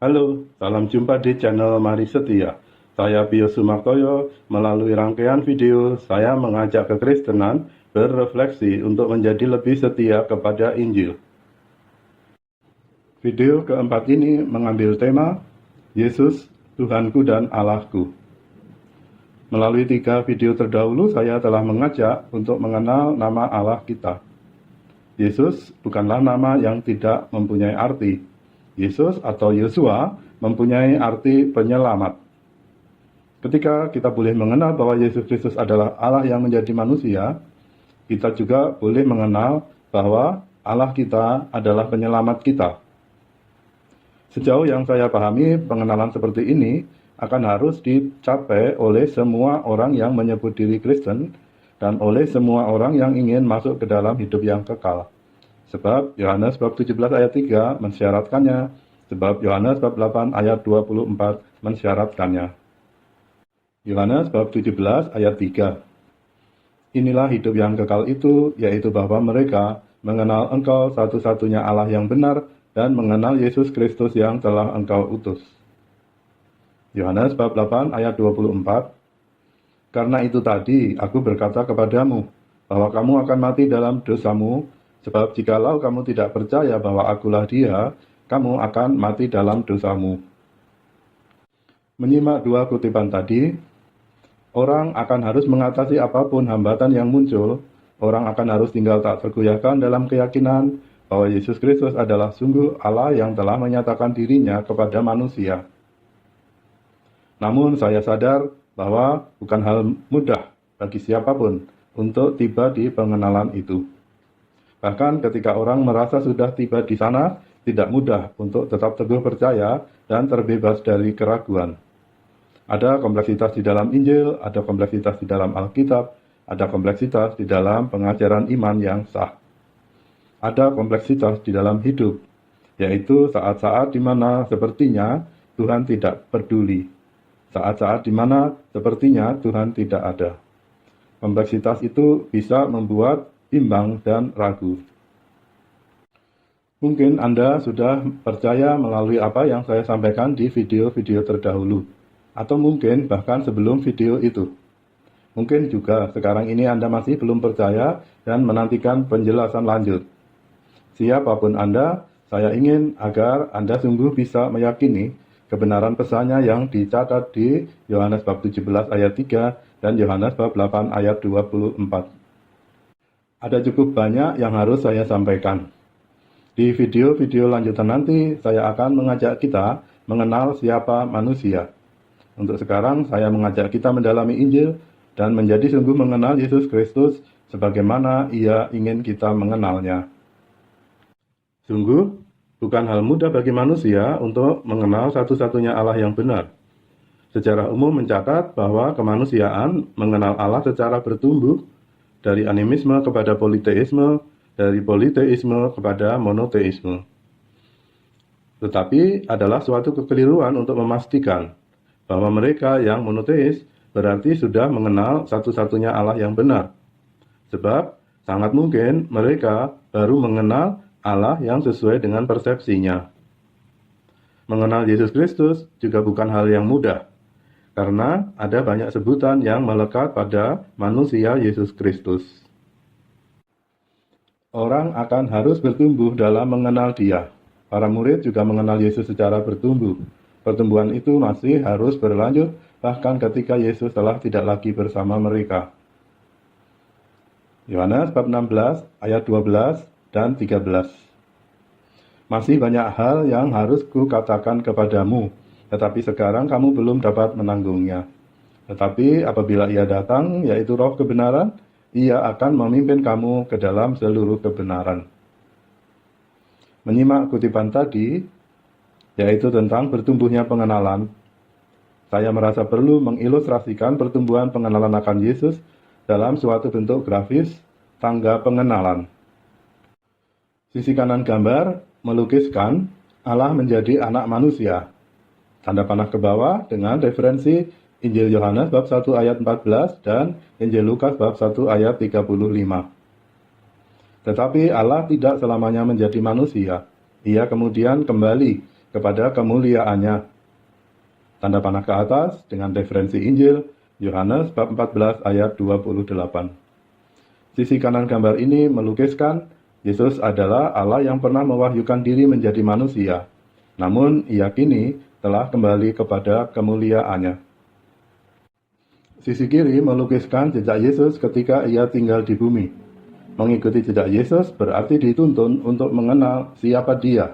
Halo, salam jumpa di channel Mari Setia. Saya Pio Sumartoyo. Melalui rangkaian video, saya mengajak kekristenan berefleksi untuk menjadi lebih setia kepada Injil. Video keempat ini mengambil tema Yesus, Tuhanku dan Allahku. Melalui 3 video terdahulu, saya telah mengajak untuk mengenal nama Allah kita. Yesus bukanlah nama yang tidak mempunyai arti. Yesus atau Yosua mempunyai arti penyelamat. Ketika kita boleh mengenal bahwa Yesus Kristus adalah Allah yang menjadi manusia, kita juga boleh mengenal bahwa Allah kita adalah penyelamat kita. Sejauh yang saya pahami, pengenalan seperti ini akan harus dicapai oleh semua orang yang menyebut diri Kristen dan oleh semua orang yang ingin masuk ke dalam hidup yang kekal. Sebab Yohanes bab 17 ayat 3 mensyaratkannya, sebab Yohanes bab 8 ayat 24 mensyaratkannya. Yohanes bab 17 ayat 3. Inilah hidup yang kekal itu, yaitu bahwa mereka mengenal Engkau satu-satunya Allah yang benar dan mengenal Yesus Kristus yang telah Engkau utus. Yohanes bab 8 ayat 24. Karena itu tadi aku berkata kepadamu, bahwa kamu akan mati dalam dosamu, sebab jikalau kamu tidak percaya bahwa akulah Dia, kamu akan mati dalam dosamu. Menyimak 2 kutipan tadi, orang akan harus mengatasi apapun hambatan yang muncul, orang akan harus tinggal tak tergoyahkan dalam keyakinan bahwa Yesus Kristus adalah sungguh Allah yang telah menyatakan dirinya kepada manusia. Namun saya sadar bahwa bukan hal mudah bagi siapapun untuk tiba di pengenalan itu. Bahkan ketika orang merasa sudah tiba di sana, tidak mudah untuk tetap teguh percaya dan terbebas dari keraguan. Ada kompleksitas di dalam Injil, ada kompleksitas di dalam Alkitab, ada kompleksitas di dalam pengajaran iman yang sah. Ada kompleksitas di dalam hidup, yaitu saat-saat di mana sepertinya Tuhan tidak peduli. Saat-saat di mana sepertinya Tuhan tidak ada. Kompleksitas itu bisa membuat bimbang dan ragu. Mungkin Anda sudah percaya melalui apa yang saya sampaikan di video-video terdahulu, atau mungkin bahkan sebelum video itu. Mungkin juga sekarang ini Anda masih belum percaya dan menantikan penjelasan lanjut. Siapapun Anda, saya ingin agar Anda sungguh bisa meyakini kebenaran pesannya yang dicatat di Yohanes bab 17 ayat 3 dan Yohanes bab 8 ayat 24. Ada cukup banyak yang harus saya sampaikan. Di video-video lanjutan nanti, saya akan mengajak kita mengenal siapa manusia. Untuk sekarang, saya mengajak kita mendalami Injil dan menjadi sungguh mengenal Yesus Kristus sebagaimana Ia ingin kita mengenalnya. Sungguh, bukan hal mudah bagi manusia untuk mengenal satu-satunya Allah yang benar. Secara umum mencatat bahwa kemanusiaan mengenal Allah secara bertumbuh dari animisme kepada politeisme, dari politeisme kepada monoteisme. Tetapi adalah suatu kekeliruan untuk memastikan bahwa mereka yang monoteis berarti sudah mengenal satu-satunya Allah yang benar. Sebab sangat mungkin mereka baru mengenal Allah yang sesuai dengan persepsinya. Mengenal Yesus Kristus juga bukan hal yang mudah, karena ada banyak sebutan yang melekat pada manusia Yesus Kristus. Orang akan harus bertumbuh dalam mengenal Dia. Para murid juga mengenal Yesus secara bertumbuh. Pertumbuhan itu masih harus berlanjut bahkan ketika Yesus telah tidak lagi bersama mereka. Yohanes bab 16 ayat 12 dan 13. Masih banyak hal yang harus kukatakan kepadamu, tetapi sekarang kamu belum dapat menanggungnya. Tetapi apabila Ia datang, yaitu Roh kebenaran, Ia akan memimpin kamu ke dalam seluruh kebenaran. Menyimak kutipan tadi, yaitu tentang bertumbuhnya pengenalan, saya merasa perlu mengilustrasikan pertumbuhan pengenalan akan Yesus dalam suatu bentuk grafis tangga pengenalan. Sisi kanan gambar melukiskan Allah menjadi anak manusia. Tanda panah ke bawah dengan referensi Injil Yohanes bab 1 ayat 14 dan Injil Lukas bab 1 ayat 35. Tetapi Allah tidak selamanya menjadi manusia. Ia kemudian kembali kepada kemuliaannya. Tanda panah ke atas dengan referensi Injil, Yohanes bab 14 ayat 28. Sisi kanan gambar ini melukiskan Yesus adalah Allah yang pernah mewahyukan diri menjadi manusia, namun ia kini telah kembali kepada kemuliaannya. Sisi kiri melukiskan jejak Yesus ketika ia tinggal di bumi. Mengikuti jejak Yesus berarti dituntun untuk mengenal siapa dia.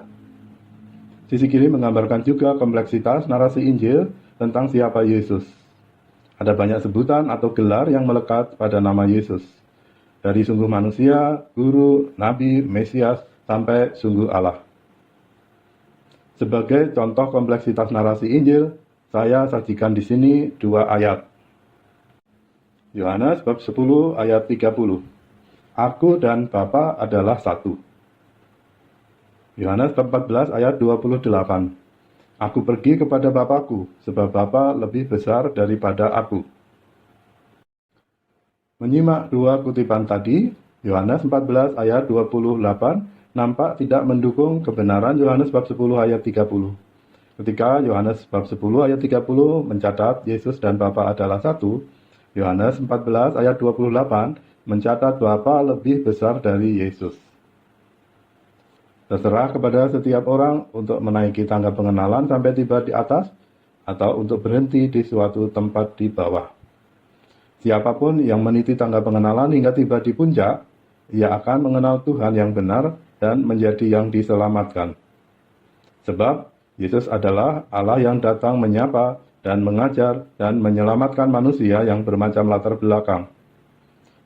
Sisi kiri menggambarkan juga kompleksitas narasi Injil tentang siapa Yesus. Ada banyak sebutan atau gelar yang melekat pada nama Yesus. Dari sungguh manusia, guru, nabi, Mesias, sampai sungguh Allah. Sebagai contoh kompleksitas narasi Injil, saya sajikan di sini 2 ayat. Yohanes bab 10 ayat 30. Aku dan Bapa adalah satu. Yohanes 14 ayat 28. Aku pergi kepada Bapakku, sebab Bapa lebih besar daripada aku. Menyimak 2 kutipan tadi, Yohanes 14 ayat 28 nampak tidak mendukung kebenaran Yohanes bab 10 ayat 30. Ketika Yohanes bab 10 ayat 30 mencatat Yesus dan Bapa adalah satu, Yohanes 14 ayat 28 mencatat Bapa lebih besar dari Yesus. Terserah kepada setiap orang untuk menaiki tangga pengenalan sampai tiba di atas, atau untuk berhenti di suatu tempat di bawah. Siapapun yang meniti tangga pengenalan hingga tiba di puncak, ia akan mengenal Tuhan yang benar dan menjadi yang diselamatkan. Sebab Yesus adalah Allah yang datang menyapa dan mengajar dan menyelamatkan manusia yang bermacam latar belakang.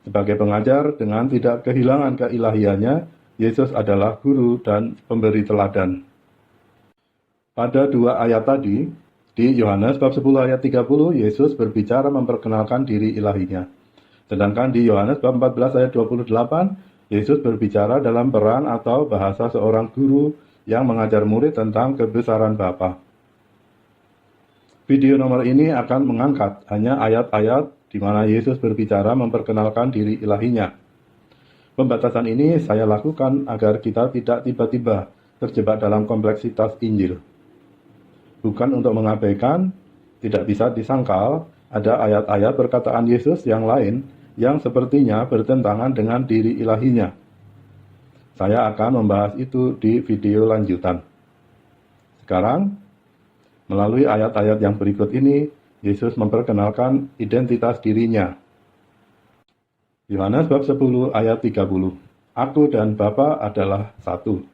Sebagai pengajar dengan tidak kehilangan keilahiannya, Yesus adalah guru dan pemberi teladan. Pada 2 ayat tadi, di Yohanes bab 10 ayat 30, Yesus berbicara memperkenalkan diri ilahinya. Sedangkan di Yohanes bab 14 ayat 28, Yesus berbicara dalam peran atau bahasa seorang guru yang mengajar murid tentang kebesaran Bapa. Video nomor ini akan mengangkat hanya ayat-ayat di mana Yesus berbicara memperkenalkan diri ilahinya. Pembatasan ini saya lakukan agar kita tidak tiba-tiba terjebak dalam kompleksitas Injil. Bukan untuk mengabaikan, tidak bisa disangkal ada ayat-ayat perkataan Yesus yang lain yang sepertinya bertentangan dengan diri ilahinya. Saya akan membahas itu di video lanjutan. Sekarang, melalui ayat-ayat yang berikut ini, Yesus memperkenalkan identitas dirinya. Yohanes bab 10 ayat 30. Aku dan Bapa adalah satu.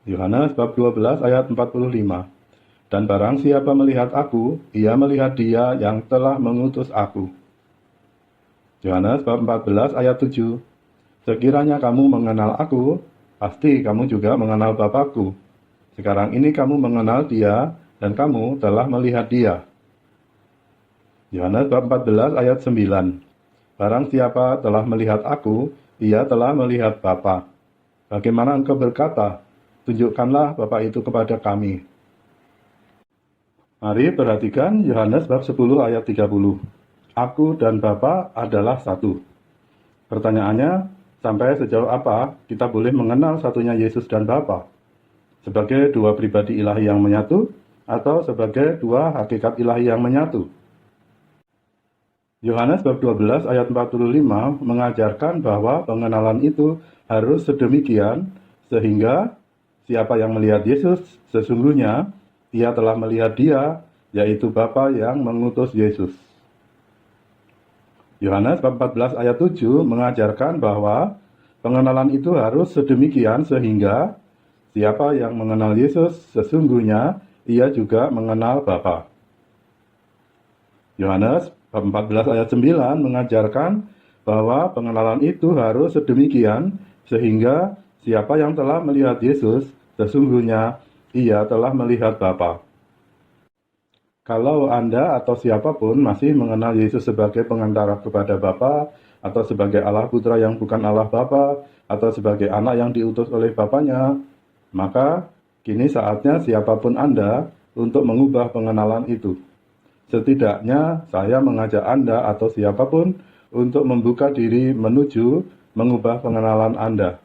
Yohanes bab 12 ayat 45. Dan barang siapa melihat aku, ia melihat Dia yang telah mengutus aku. Yohanes bab 14 ayat 7. Sekiranya kamu mengenal aku, pasti kamu juga mengenal Bapakku. Sekarang ini kamu mengenal Dia dan kamu telah melihat Dia. Yohanes bab 14 ayat 9. Barang siapa telah melihat aku, ia telah melihat Bapa. Bagaimana engkau berkata, tunjukkanlah Bapa itu kepada kami. Mari perhatikan Yohanes bab 10 ayat 30. Aku dan Bapa adalah satu. Pertanyaannya, sampai sejauh apa kita boleh mengenal satunya Yesus dan Bapa? Sebagai 2 pribadi ilahi yang menyatu, atau sebagai 2 hakikat ilahi yang menyatu? Yohanes bab 12 ayat 45 mengajarkan bahwa pengenalan itu harus sedemikian sehingga siapa yang melihat Yesus sesungguhnya ia telah melihat Dia, yaitu Bapa yang mengutus Yesus. Yohanes bab 14 ayat 7 mengajarkan bahwa pengenalan itu harus sedemikian sehingga siapa yang mengenal Yesus sesungguhnya ia juga mengenal Bapa. Yohanes bab 14 ayat 9 mengajarkan bahwa pengenalan itu harus sedemikian sehingga siapa yang telah melihat Yesus sesungguhnya ia telah melihat Bapa. Kalau Anda atau siapapun masih mengenal Yesus sebagai pengantara kepada Bapa, atau sebagai Allah Putra yang bukan Allah Bapa, atau sebagai anak yang diutus oleh Bapanya, maka kini saatnya siapapun Anda untuk mengubah pengenalan itu. Setidaknya saya mengajak Anda atau siapapun untuk membuka diri menuju mengubah pengenalan Anda.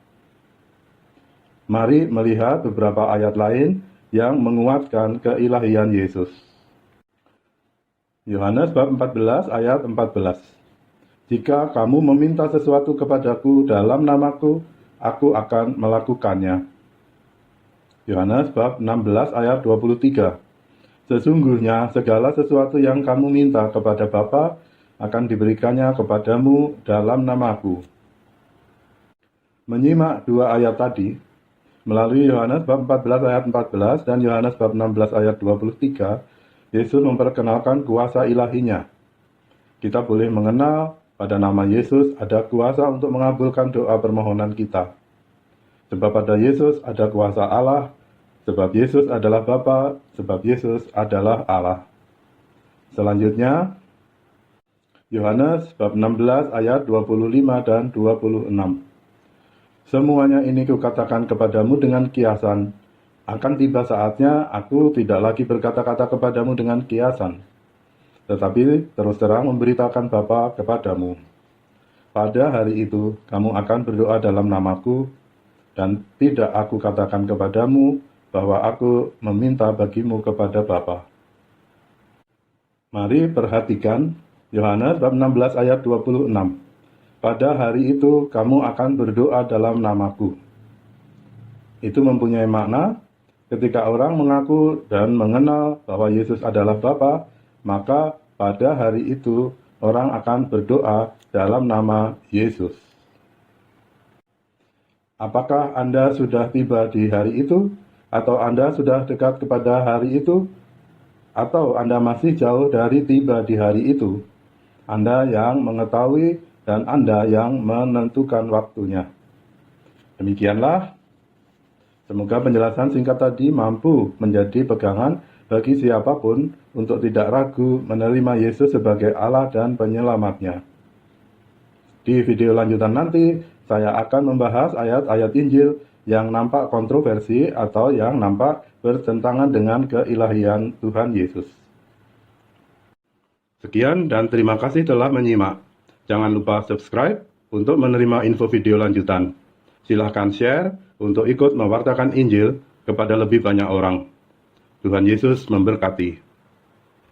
Mari melihat beberapa ayat lain yang menguatkan keilahian Yesus. Yohanes bab 14 ayat 14. Jika kamu meminta sesuatu kepadaku dalam namaku, aku akan melakukannya. Yohanes bab 16 ayat 23. Sesungguhnya segala sesuatu yang kamu minta kepada Bapa akan diberikannya kepadamu dalam namaku. Menyimak dua ayat tadi, melalui Yohanes bab 14 ayat 14 dan Yohanes bab 16 ayat 23, Yesus memperkenalkan kuasa ilahinya. Kita boleh mengenal pada nama Yesus ada kuasa untuk mengabulkan doa permohonan kita. Sebab pada Yesus ada kuasa Allah, sebab Yesus adalah Bapa, sebab Yesus adalah Allah. Selanjutnya, Yohanes bab 16 ayat 25 dan 26. Semuanya ini kukatakan kepadamu dengan kiasan. Akan tiba saatnya aku tidak lagi berkata-kata kepadamu dengan kiasan, tetapi terus terang memberitakan Bapa kepadamu. Pada hari itu kamu akan berdoa dalam namaku, dan tidak aku katakan kepadamu bahwa aku meminta bagimu kepada Bapa. Mari perhatikan Yohanes bab 16 ayat 26. Pada hari itu kamu akan berdoa dalam namaku. Itu mempunyai makna ketika orang mengaku dan mengenal bahwa Yesus adalah Bapa, maka pada hari itu orang akan berdoa dalam nama Yesus. Apakah Anda sudah tiba di hari itu? Atau Anda sudah dekat kepada hari itu? Atau Anda masih jauh dari tiba di hari itu? Anda yang mengetahui dan Anda yang menentukan waktunya. Demikianlah, semoga penjelasan singkat tadi mampu menjadi pegangan bagi siapapun untuk tidak ragu menerima Yesus sebagai Allah dan penyelamatnya. Di video lanjutan nanti, saya akan membahas ayat-ayat Injil yang nampak kontroversi atau yang nampak bertentangan dengan keilahian Tuhan Yesus. Sekian dan terima kasih telah menyimak. Jangan lupa subscribe untuk menerima info video lanjutan. Silahkan share untuk ikut mewartakan Injil kepada lebih banyak orang. Tuhan Yesus memberkati.